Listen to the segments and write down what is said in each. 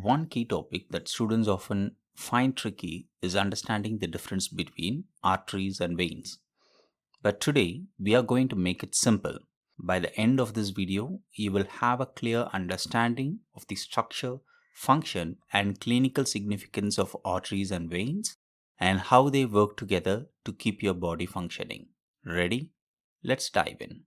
One key topic that students often find tricky is understanding the difference between arteries and veins. But today, we are going to make it simple. By the end of this video, you will have a clear understanding of the structure, function, and clinical significance of arteries and veins and how they work together to keep your body functioning. Ready? Let's dive in.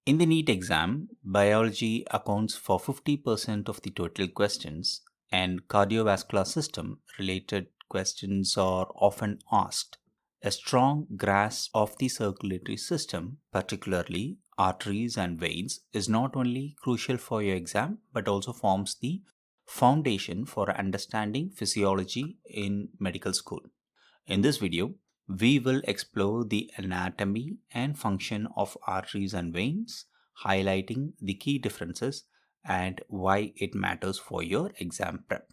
In the NEET exam, biology accounts for 50% of the total questions, and cardiovascular system related questions are often asked. A strong grasp of the circulatory system, particularly arteries and veins, is not only crucial for your exam but also forms the foundation for understanding physiology in medical school. In this video, we will explore the anatomy and function of arteries and veins, highlighting the key differences and why it matters for your exam prep.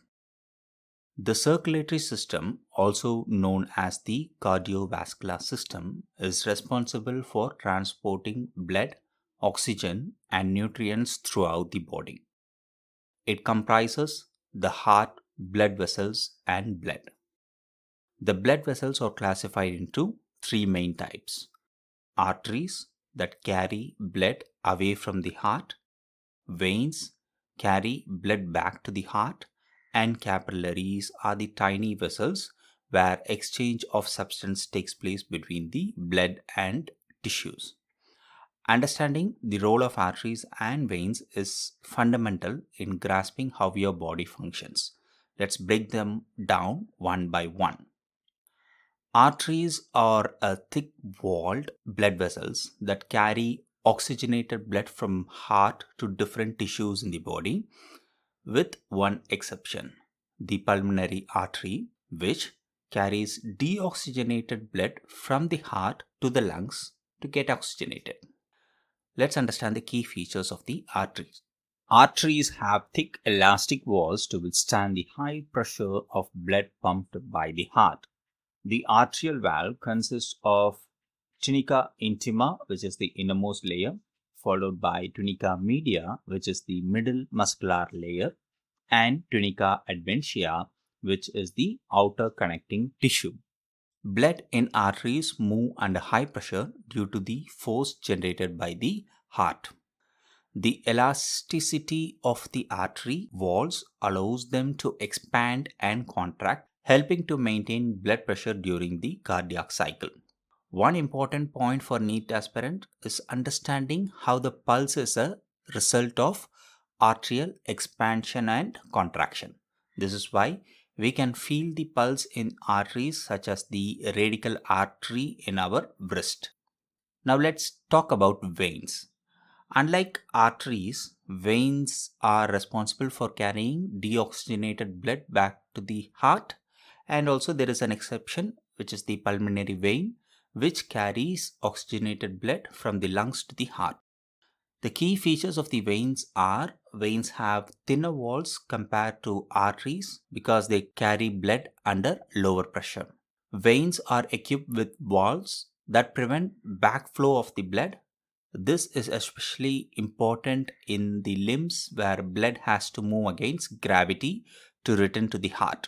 The circulatory system, also known as the cardiovascular system, is responsible for transporting blood, oxygen, and nutrients throughout the body. It comprises the heart, blood vessels, and blood. The blood vessels are classified into three main types: arteries that carry blood away from the heart, veins carry blood back to the heart, and capillaries are the tiny vessels where exchange of substance takes place between the blood and tissues. Understanding the role of arteries and veins is fundamental in grasping how your body functions. Let's break them down one by one. Arteries are a thick-walled blood vessels that carry oxygenated blood from heart to different tissues in the body, with one exception: the pulmonary artery, which carries deoxygenated blood from the heart to the lungs to get oxygenated. Let's understand the key features of the arteries. Arteries have thick elastic walls to withstand the high pressure of blood pumped by the heart. The arterial valve consists of tunica intima, which is the innermost layer, followed by tunica media, which is the middle muscular layer, and tunica adventitia, which is the outer connecting tissue. Blood in arteries move under high pressure due to the force generated by the heart. The elasticity of the artery walls allows them to expand and contract, helping to maintain blood pressure during the cardiac cycle. One important point for NEET aspirant is understanding how the pulse is a result of arterial expansion and contraction. This is why we can feel the pulse in arteries such as the radial artery in our wrist. Now let's talk about veins. Unlike arteries, veins are responsible for carrying deoxygenated blood back to the heart, and also there is an exception, which is the pulmonary vein, which carries oxygenated blood from the lungs to the heart. The key features of the veins are: veins have thinner walls compared to arteries because they carry blood under lower pressure. Veins are equipped with valves that prevent backflow of the blood. This is especially important in the limbs where blood has to move against gravity to return to the heart.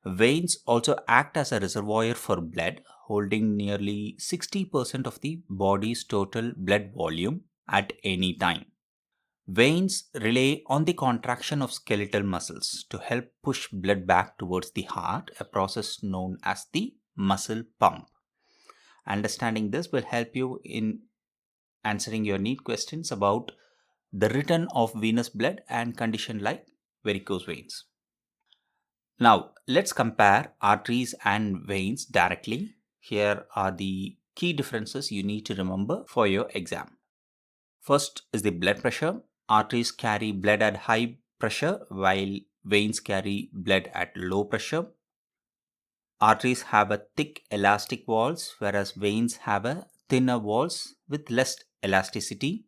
Veins also act as a reservoir for blood, holding nearly 60% of the body's total blood volume at any time. Veins rely on the contraction of skeletal muscles to help push blood back towards the heart, a process known as the muscle pump. Understanding this will help you in answering your NEET questions about the return of venous blood and condition like varicose veins. Now, let's compare arteries and veins directly. Here are the key differences you need to remember for your exam. First is the blood pressure. Arteries carry blood at high pressure while veins carry blood at low pressure. Arteries have a thick elastic walls, whereas veins have a thinner walls with less elasticity.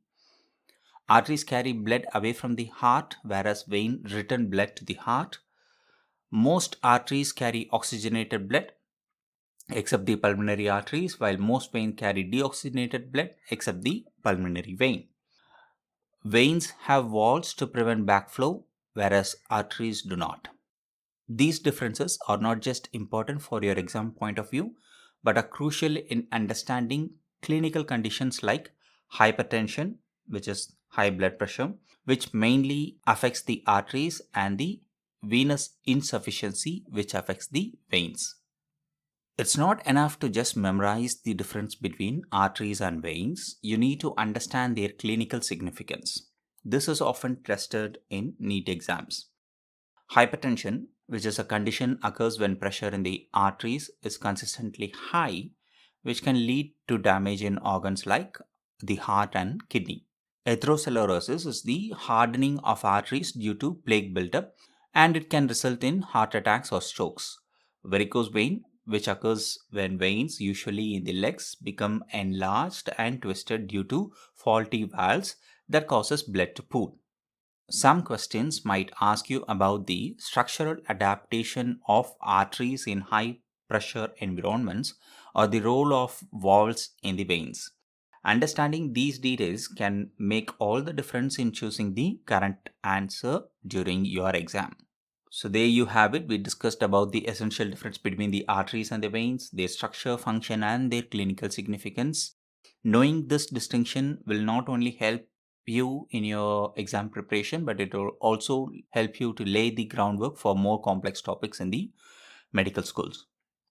Arteries carry blood away from the heart, whereas veins return blood to the heart. Most arteries carry oxygenated blood except the pulmonary arteries, while most veins carry deoxygenated blood except the pulmonary vein. Veins have walls to prevent backflow, whereas arteries do not. These differences are not just important for your exam point of view, but are crucial in understanding clinical conditions like hypertension, which is high blood pressure, which mainly affects the arteries, and the venous insufficiency, which affects the veins. It's not enough to just memorize the difference between arteries and veins. You need to understand their clinical significance. This is often tested in NEET exams. Hypertension, which is a condition occurs when pressure in the arteries is consistently high, which can lead to damage in organs like the heart and kidney. Atherosclerosis is the hardening of arteries due to plaque buildup, and it can result in heart attacks or strokes. Varicose vein, which occurs when veins, usually in the legs, become enlarged and twisted due to faulty valves that causes blood to pool. Some questions might ask you about the structural adaptation of arteries in high pressure environments or the role of valves in the veins. Understanding these details can make all the difference in choosing the correct answer during your exam. So there you have it. We discussed about the essential difference between the arteries and the veins, their structure, function, and their clinical significance. Knowing this distinction will not only help you in your exam preparation, but it will also help you to lay the groundwork for more complex topics in the medical schools.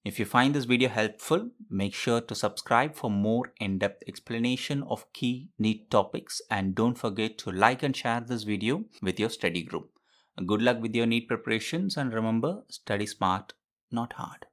If you find this video helpful, make sure to subscribe for more in-depth explanation of key NEET topics, and don't forget to like and share this video with your study group. Good luck with your NEET preparations, and remember, study smart, not hard.